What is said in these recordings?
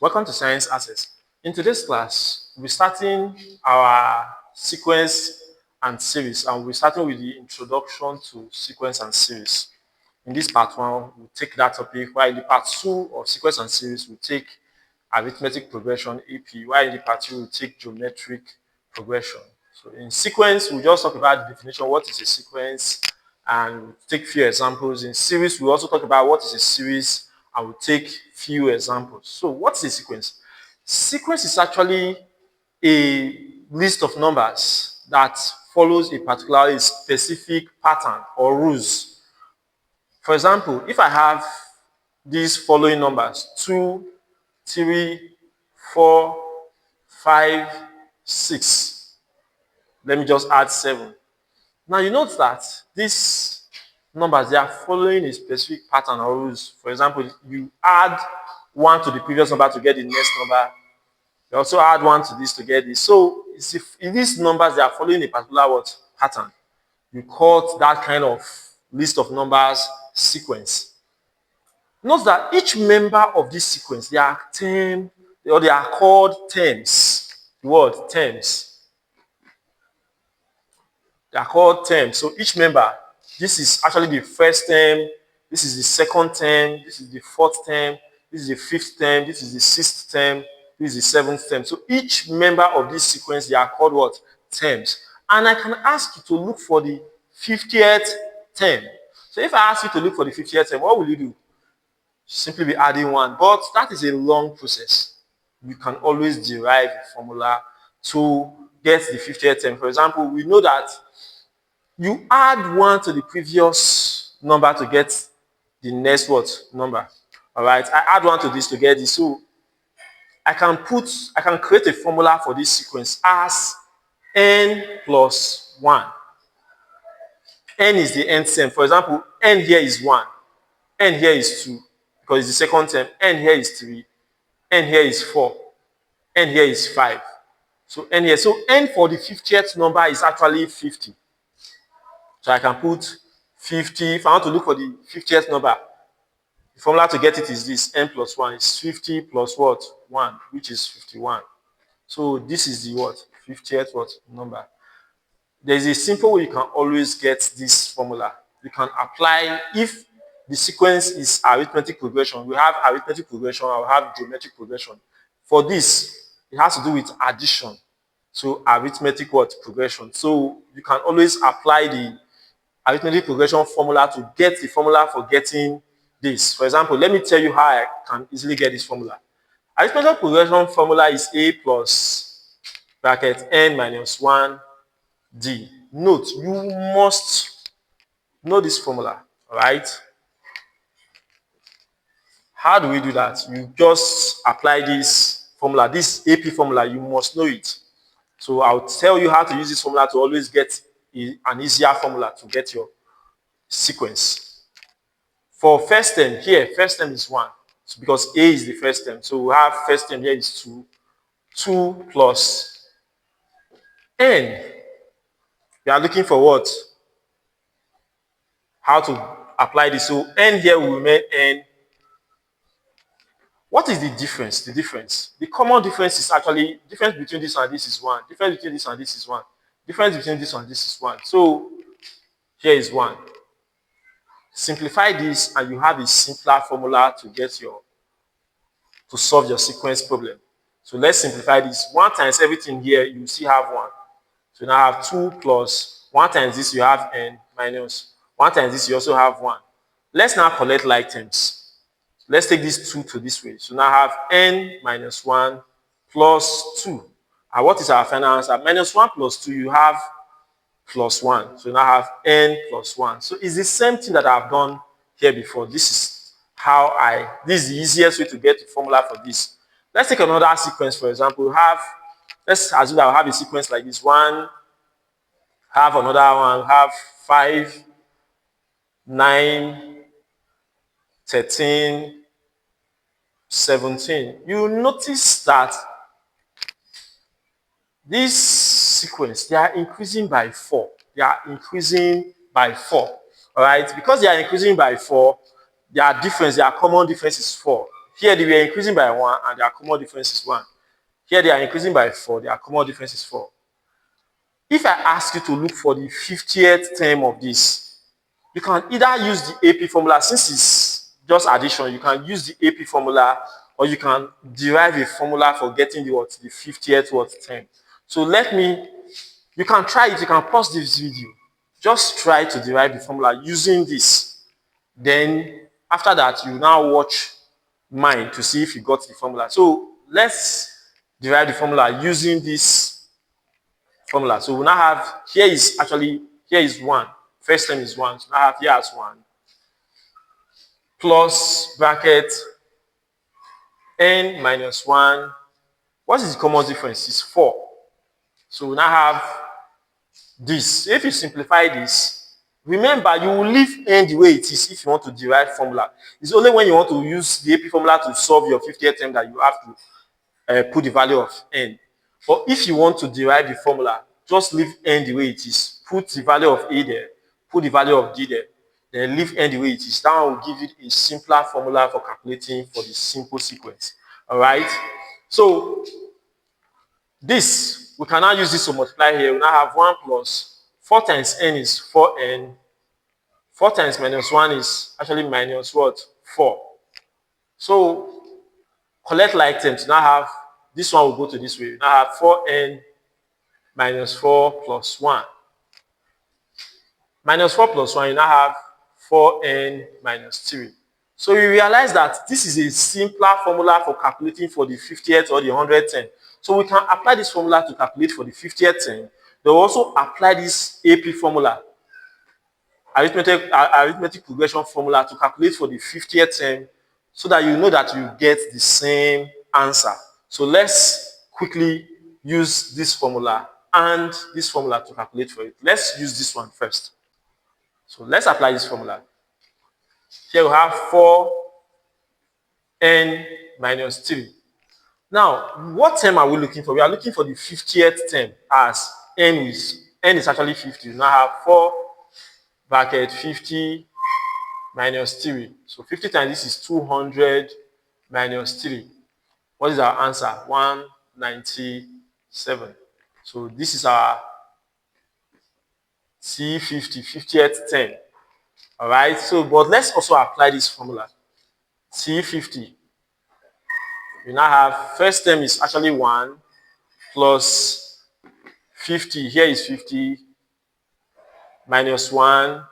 Welcome to Science Access. In today's class, we'll be starting our sequence and series, and we'll be starting with the introduction to sequence and series. In this part one, we'll take that topic, while in the part two of sequence and series, we'll take arithmetic progression, AP, while in the part two, we'll take geometric progression. So in sequence, we'll just talk about the definition, what is a sequence, and we'll take few examples. In series, we'll also talk about what is a series, and we'll take few examples. So what is a sequence? Sequence is actually a list of numbers that follows a particular specific pattern or rules. For example, if I have these following numbers 2, 3, 4, 5, 6, let me just add 7. Now you note that these numbers, they are following a specific pattern or rules. For example, you add 1 to the previous number to get the next number. You also add 1 to this to get this. So if these numbers, they are following a particular pattern, you call that kind of list of numbers sequence. Note that each member of this sequence, they are called terms. The word terms. They are called terms. So each member, this is actually the first term, this is the second term, this is the fourth term, this is the fifth term, this is the sixth term, this is the seventh term. So each member of this sequence, they are called what? Terms. And I can ask you to look for the 50th term. So if I ask you to look for the 50th term, what will you do? Simply be adding 1. But that is a long process. You can always derive a formula to get the 50th term. For example, we know that you add 1 to the previous number to get the next number. All right, I add 1 to this to get this. So I can create a formula for this sequence as n plus 1. N is the nth term. For example, n here is 1, n here is 2, because it's the second term. N here is 3, n here is 4, n here is 5. So n here. So n for the 50th number is actually 50. So I can put 50. If I want to look for the 50th number, the formula to get it is this: n plus 1 is 50 plus what? 1, which is 51. So this is the 50th number. There is a simple way you can always get this formula. You can apply, if the sequence is arithmetic progression, we have arithmetic progression, I will have geometric progression. For this, it has to do with addition. So arithmetic progression. So you can always apply the arithmetic progression formula to get the formula for getting this. For example, let me tell you how I can easily get this formula. Arithmetic progression formula is a plus bracket n minus 1 d. Note, you must know this formula, all right? How do we do that? You just apply this formula, this AP formula, you must know it. So I'll tell you how to use this formula to always get an easier formula to get your sequence. For first term here, first term is 1. So because A is the first term. So we have first term here is 2. 2 plus n. We are looking for what? How to apply this. So n here will remain n. What is the difference? The difference. The common difference is actually, difference between this and this is 1. Difference between this and this is 1. Difference between this and this is 1. So here is 1. Simplify this and you have a simpler formula to solve your sequence problem. So let's simplify this. 1 times everything here, you still have 1. So now I have 2 plus 1 times this, you have n minus 1 times this, you also have 1. Let's now collect like terms. Let's take this 2 to this way. So now I have n minus 1 plus 2. And what is our final answer? Minus 1 plus 2, you have plus 1. So now I have n plus 1. So it's the same thing that I've done here before. This is the easiest way to get the formula for this. Let's take another sequence, for example. Let's assume that I have a sequence like this. 1, have another one, have 5, 9, 13, 17. You notice that this sequence, they are increasing by 4. They are increasing by 4. All right? Because they are increasing by 4, their common difference is 4. Here they were increasing by 1 and their common difference is 1. Here they are increasing by 4, their common difference is 4. If I ask you to look for the 50th term of this, you can either use the AP formula. Since it's just addition, you can use the AP formula, or you can derive a formula for getting the 50th term. So you can try it, you can pause this video. Just try to derive the formula using this. Then after that, you now watch mine to see if you got the formula. So let's derive the formula using this formula. So we now have, here is 1. First term is 1. So now I have here as 1 plus bracket n minus 1. What is the common difference? It's 4. So we now have this. If you simplify this, remember you will leave n the way it is if you want to derive formula. It's only when you want to use the AP formula to solve your 50th term that you have to put the value of n. But if you want to derive the formula, just leave n the way it is. Put the value of a there, put the value of d there, then leave n the way it is. That will give you a simpler formula for calculating for the simple sequence. All right. So this, we can now use this to multiply here. We now have 1 plus 4 times n is 4n. 4 times minus 1 is actually minus what? 4. So collect like terms. Now have this one will go to this way. Now have 4n minus 4 plus 1. Minus 4 plus 1, you now have 4n minus 3. So you realize that this is a simpler formula for calculating for the 50th or the 100th term. So we can apply this formula to calculate for the 50th term. They will also apply this AP formula, arithmetic progression formula, to calculate for the 50th term, so that you know that you get the same answer. So let's quickly use this formula and this formula to calculate for it. Let's use this one first. So let's apply this formula. Here we have 4n minus 3. Now, what term are we looking for? We are looking for the 50th term, as n is actually 50. We now have 4 bracket 50 minus 3. So 50 times this is 200 minus 3. What is our answer? 197. So this is our C50, 50th term. All right. So, but let's also apply this formula. C50. We now have first term is actually 1 plus 50. Here is 50 minus 1.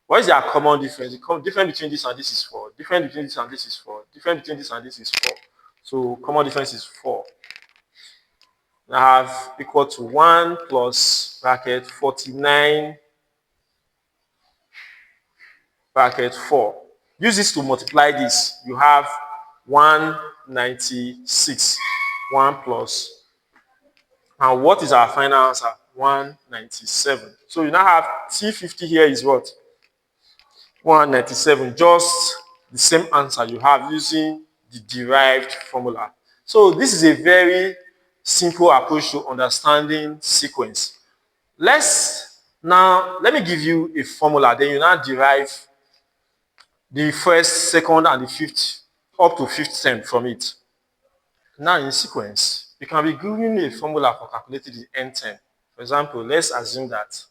What is their common difference? The difference between this and this is 4. Difference between this and this is 4. Difference between this and this is 4. So common difference is 4. Now I have equal to 1 plus bracket 49 bracket 4. Use this to multiply this. You have 196. 1 plus. And what is our final answer? 197. So you now have T50 here is what? 197. Just the same answer you have using the derived formula. So this is a very simple approach to understanding sequence. Let me give you a formula, then you now derive the first, second, and the fifth, up to fifth term from it. Now in sequence, you can be given a formula for calculating the n term. For example, let's assume that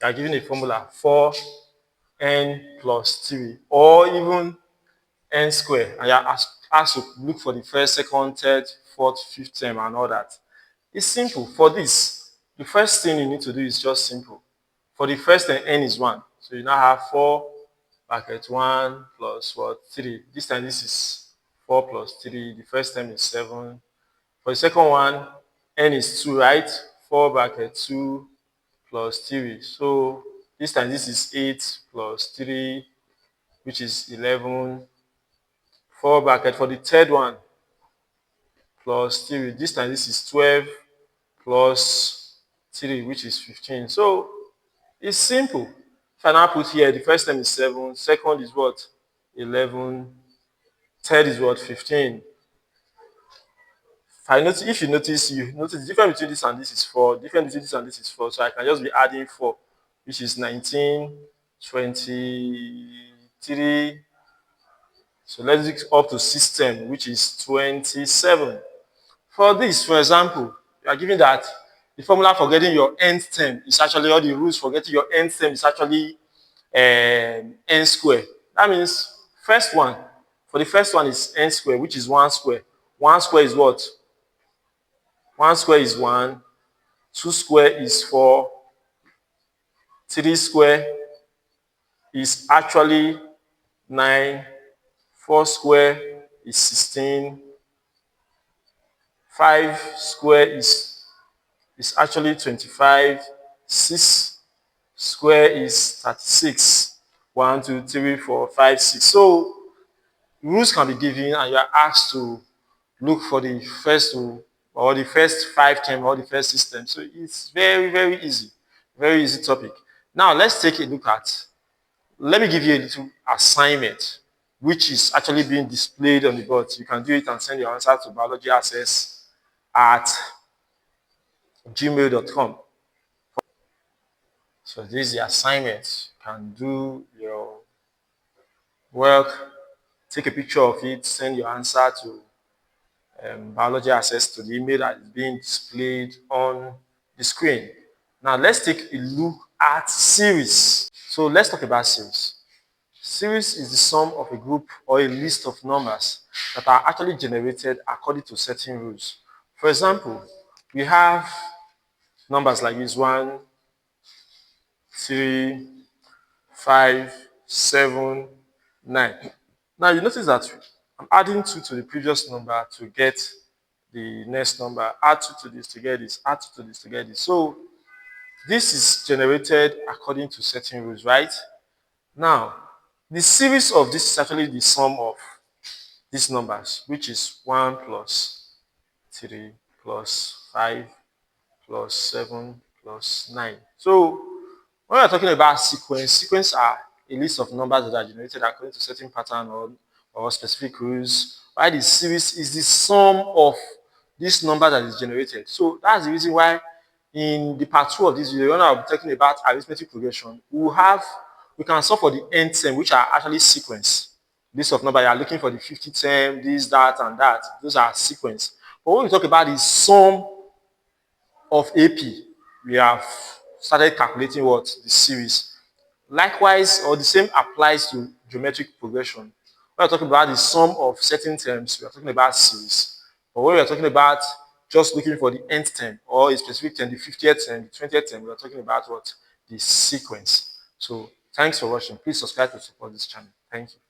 you are given a formula 4n plus 3, or even n squared, and you are asked to look for the first, second, third, fourth, fifth term and all that. It's simple. For this, the first thing you need to do is just simple. For the first term, n is 1. So you now have 4 bracket 1 plus what? 3. This time this is 4 plus 3. The first term is 7. For the second one, n is 2, right? 4 bracket 2 plus 3. So this time this is 8 plus 3, which is 11. 4 bracket for the third one plus 3. This time this is 12 plus 3, which is 15. So it's simple. If I now put here, the first term is 7, second is what? 11, third is what? 15. If you notice the difference between this and this is 4. Difference between this and this is 4. So I can just be adding 4, which is 19, 23, So let's do up to 6 term, which is 27. For this, for example, you are given that the formula for getting your nth term is actually, all the rules for getting your nth term is actually n square. That means first one, for the first one is n square, which is 1 square. 1 square is what? 1 square is 1, 2 square is 4, 3 square is actually 9, 4 square is 16, 5 square is actually 25, 6 square is 36, 1, 2, 3, 4, 5, 6. So rules can be given and you are asked to look for the first two or the first 5 term or the first 6 term. So it's very, very easy. Very easy topic. Now let's take a look at, let me give you a little assignment which is actually being displayed on the board. You can do it and send your answer to biologyaccess@gmail.com. So this is the assignment. You can do your work, take a picture of it, send your answer to biology access to the email that is being displayed on the screen. Now let's take a look at series. So let's talk about series. Series is the sum of a group or a list of numbers that are actually generated according to certain rules. For example, we have numbers like this: 1, 3, 5, 7, 9. Now you notice that I'm adding 2 to the previous number to get the next number, add 2 to this to get this, add 2 to this to get this. So this is generated according to certain rules, right? Now, the series of this is actually the sum of these numbers, which is 1 plus 3 plus 5 plus 7 plus 9. So when we're talking about sequence are a list of numbers that are generated according to certain pattern or specific rules, while the series is the sum of this number that is generated. So that's the reason why in the part 2 of this video, when I'll be talking about arithmetic progression, we can solve for the nth term, which are actually sequence. List of number, you are looking for the 50 term, this, that, and that. Those are sequence. But when we talk about the sum of AP, we have started calculating what? The series. Likewise, or the same applies to geometric progression. When we're talking about the sum of certain terms, we are talking about series. But when we are talking about just looking for the nth term or a specific term, the 50th term, the 20th term, we are talking about what? The sequence. So thanks for watching. Please subscribe to support this channel. Thank you.